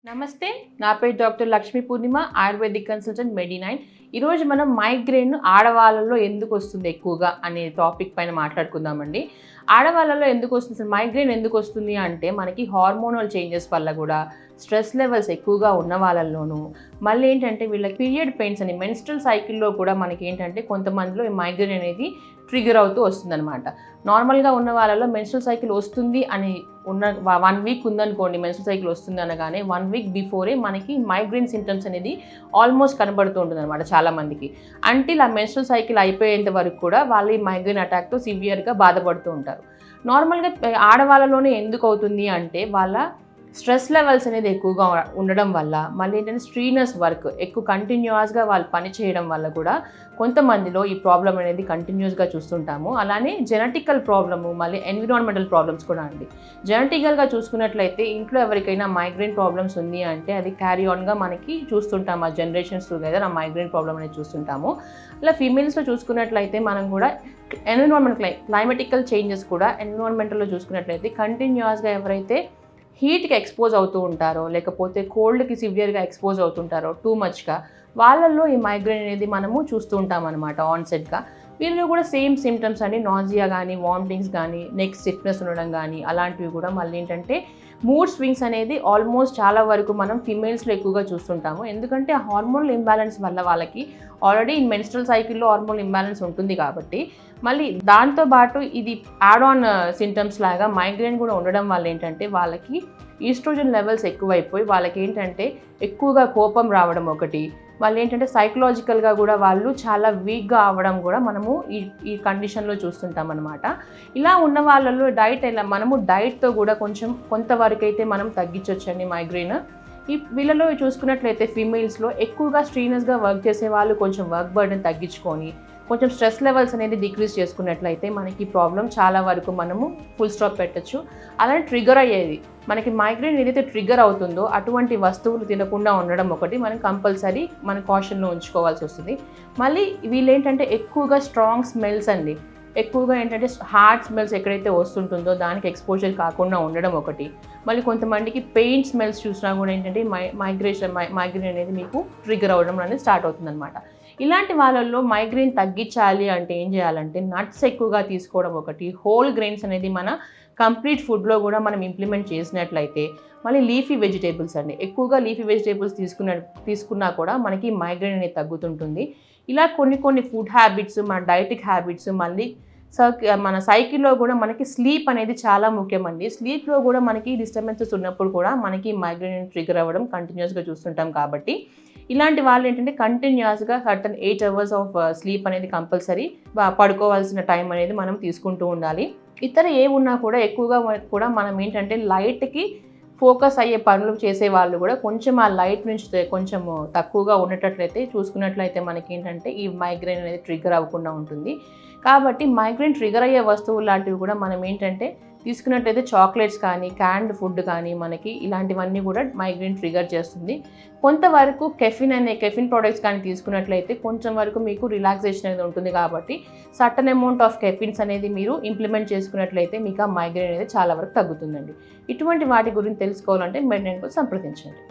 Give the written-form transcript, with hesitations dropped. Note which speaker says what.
Speaker 1: నమస్తే, నా పేరు డాక్టర్ లక్ష్మీ పూర్ణిమ, ఆయుర్వేదిక్ కన్సల్టెంట్ మెడి9. ఈరోజు మనం మైగ్రేన్ ఆడవాళ్ళలో ఎందుకు వస్తుంది ఎక్కువగా అనే టాపిక్ పైన మాట్లాడుకుందామండి. ఆడవాళ్ళలో ఎందుకు వస్తుంది, మైగ్రేన్ ఎందుకు వస్తుంది అంటే మనకి హార్మోనల్ చేంజెస్ వల్ల కూడా, స్ట్రెస్ లెవెల్స్ ఎక్కువగా ఉన్న వాళ్ళల్లోనూ, మళ్ళీ ఏంటంటే వీళ్ళకి పీరియడ్ పెయిన్స్ అని మెన్స్ట్రల్ సైకిల్లో కూడా మనకి ఏంటంటే కొంతమందిలో ఈ మైగ్రేన్ అనేది ట్రిగర్ అవుతూ వస్తుందన్నమాట. నార్మల్గా ఉన్న వాళ్ళలో మెన్స్ట్రల్ సైకిల్ వస్తుంది అని ఉన్న 1 వీక్ ఉందనుకోండి, మెన్స్ట్రల్ సైకిల్ వస్తుంది అనగానే 1 వీక్ బిఫోరే మనకి మైగ్రేన్ సింటమ్స్ అనేది ఆల్మోస్ట్ కనబడుతూ ఉంటుంది అనమాట చాలామందికి. అంటిల్ ఆ మెన్స్ట్రల్ సైకిల్ అయిపోయేంత వరకు కూడా వాళ్ళు ఈ మైగ్రేన్ అటాక్తో సివియర్గా బాధపడుతూ ఉంటారు. నార్మల్గా ఆడవాళ్ళలోనే ఎందుకు అవుతుంది అంటే వాళ్ళ స్ట్రెస్ లెవెల్స్ అనేది ఎక్కువగా ఉండడం వల్ల, మళ్ళీ ఏంటంటే స్ట్రీనస్ వర్క్ ఎక్కువ కంటిన్యూస్గా వాళ్ళు పని చేయడం వల్ల కూడా కొంతమందిలో ఈ ప్రాబ్లం అనేది కంటిన్యూస్గా చూస్తుంటాము. అలానే జెనెటికల్ ప్రాబ్లము, మళ్ళీ ఎన్విరాన్మెంటల్ ప్రాబ్లమ్స్ కూడా అండి. జెనెటికల్గా చూసుకున్నట్లయితే ఇంట్లో ఎవరికైనా మైగ్రేన్ ప్రాబ్లమ్స్ ఉంది అంటే అది క్యారీ ఆన్గా మనకి చూస్తుంటాము. ఆ జనరేషన్స్ టుగెదర్ ఆ మైగ్రేన్ ప్రాబ్లమ్ అనేది చూస్తుంటాము. అలా ఫీమేల్స్లో చూసుకున్నట్లయితే మనం కూడా క్లైమేటికల్ చేంజెస్ కూడా ఎన్విరాన్మెంటల్లో చూసుకున్నట్లయితే కంటిన్యూస్గా ఎవరైతే హీట్కి ఎక్స్పోజ్ అవుతూ ఉంటారో, లేకపోతే కోల్డ్కి సివియర్గా ఎక్స్పోజ్ అవుతుంటారో టూ మచ్గా, వాళ్ళల్లో ఈ మైగ్రేన్ అనేది మనము చూస్తూ ఉంటాం అనమాట ఆన్సెట్గా. వీళ్ళు కూడా సేమ్ సిమ్టమ్స్ అండి, నాజియా కానీ, వామిటింగ్స్ కానీ, నెక్ స్టిఫ్నెస్ ఉండడం కానీ, అలాంటివి కూడా మళ్ళీ ఏంటంటే మూడ్ స్వింగ్స్ అనేది ఆల్మోస్ట్ చాలా వరకు మనం ఫిమేల్స్లో ఎక్కువగా చూస్తుంటాము. ఎందుకంటే హార్మోనల్ ఇంబ్యాలెన్స్ వల్ల వాళ్ళకి ఆల్రెడీ మెన్స్ట్రల్ సైకిల్లో హార్మోనల్ ఇంబ్యాలెన్స్ ఉంటుంది కాబట్టి, మళ్ళీ దాంతోపాటు ఇది యాడ్ ఆన్ సింటమ్స్ లాగా మైగ్రేన్ కూడా ఉండడం వల్ల ఏంటంటే వాళ్ళకి ఈస్ట్రోజన్ లెవెల్స్ ఎక్కువైపోయి వాళ్ళకి ఏంటంటే ఎక్కువగా కోపం రావడం ఒకటి, వాళ్ళు ఏంటంటే సైకలాజికల్గా కూడా వాళ్ళు చాలా వీక్గా అవ్వడం కూడా మనము ఈ కండిషన్లో చూస్తుంటాం అనమాట. ఇలా ఉన్న వాళ్ళలో మనము డైట్తో కూడా కొంతవరకు అయితే మనం తగ్గించవచ్చండి మైగ్రేన్. వీళ్ళలో చూసుకున్నట్లయితే ఫీమేల్స్లో ఎక్కువగా స్ట్రీనస్గా వర్క్ చేసే వాళ్ళు కొంచెం వర్క్ బర్డెన్ తగ్గించుకొని, కొంచెం స్ట్రెస్ లెవెల్స్ అనేది డిక్రీజ్ చేసుకున్నట్లయితే మనకి ప్రాబ్లం చాలా వరకు మనము ఫుల్ స్టాప్ పెట్టచ్చు. అలానే ట్రిగర్ అయ్యేది మనకి మైగ్రేన్ ఏదైతే ట్రిగర్ అవుతుందో అటువంటి వస్తువులు తినకుండా ఉండడం ఒకటి మనం కంపల్సరీ మన కాషన్లో ఉంచుకోవాల్సి వస్తుంది. మళ్ళీ వీళ్ళు ఏంటంటే ఎక్కువగా స్ట్రాంగ్ స్మెల్స్ అండి, ఎక్కువగా ఏంటంటే హార్డ్ స్మెల్స్ ఎక్కడైతే వస్తుంటుందో దానికి ఎక్స్పోజర్ కాకుండా ఉండడం ఒకటి. మళ్ళీ కొంతమందికి పెయిన్ స్మెల్స్ చూసినా కూడా ఏంటంటే మైగ్రేన్ అనేది మీకు ట్రిగర్ అవ్వడం అనేది స్టార్ట్ అవుతుంది అనమాట. ఇలాంటి వాళ్ళల్లో మైగ్రేన్ తగ్గించాలి అంటే ఏం చేయాలంటే నట్స్ ఎక్కువగా తీసుకోవడం ఒకటి, హోల్ గ్రెయిన్స్ అనేది మన కంప్లీట్ ఫుడ్లో కూడా మనం ఇంప్లిమెంట్ చేసినట్లయితే, మళ్ళీ లీఫీ వెజిటేబుల్స్ అండి, ఎక్కువగా లీఫీ వెజిటేబుల్స్ తీసుకున్నా కూడా మనకి మైగ్రేన్ అనేది తగ్గుతుంటుంది. ఇలా కొన్ని ఫుడ్ హ్యాబిట్స్, మన డైటిక్ హ్యాబిట్స్, మళ్ళీ మన సైకిల్లో కూడా మనకి స్లీప్ అనేది చాలా ముఖ్యమండి. స్లీప్లో కూడా మనకి డిస్టర్బెన్సెస్ ఉన్నప్పుడు కూడా మనకి మైగ్రేన్ ట్రిగర్ అవ్వడం కంటిన్యూస్గా చూస్తుంటాం కాబట్టి, ఇలాంటి వాళ్ళు ఏంటంటే కంటిన్యూస్గా 8 hours ఆఫ్ స్లీప్ అనేది కంపల్సరీ, పడుకోవాల్సిన టైం అనేది మనం తీసుకుంటూ ఉండాలి. ఇతర ఉన్నా కూడా ఎక్కువగా కూడా మనం ఏంటంటే లైట్కి ఫోకస్ అయ్యే పనులు చేసే వాళ్ళు కూడా కొంచెం ఆ లైట్ నుంచి కొంచెం తక్కువగా ఉండేటట్లయితే చూసుకున్నట్లయితే మనకి ఏంటంటే ఈ మైగ్రేన్ అనేది ట్రిగర్ అవ్వకుండా ఉంటుంది. కాబట్టి మైగ్రేన్ ట్రిగర్ అయ్యే వస్తువులు లాంటివి కూడా మనం ఏంటంటే తీసుకున్నట్లయితే చాక్లెట్స్ కానీ, క్యాన్డ్ ఫుడ్ కానీ, మనకి ఇలాంటివన్నీ కూడా మైగ్రేన్ ట్రిగర్ చేస్తుంది. కొంతవరకు కెఫిన్ ప్రోడక్ట్స్ కానీ తీసుకున్నట్లయితే కొంచెం వరకు మీకు రిలాక్సేషన్ అనేది ఉంటుంది. కాబట్టి సర్టన్ అమౌంట్ ఆఫ్ కెఫిన్స్ అనేది మీరు ఇంప్లిమెంట్ చేసుకున్నట్లయితే మీకు ఆ మైగ్రేన్ అనేది చాలా వరకు తగ్గుతుందండి. ఇటువంటి వాటి గురించి తెలుసుకోవాలంటే మెడి9కు సంప్రదించండి.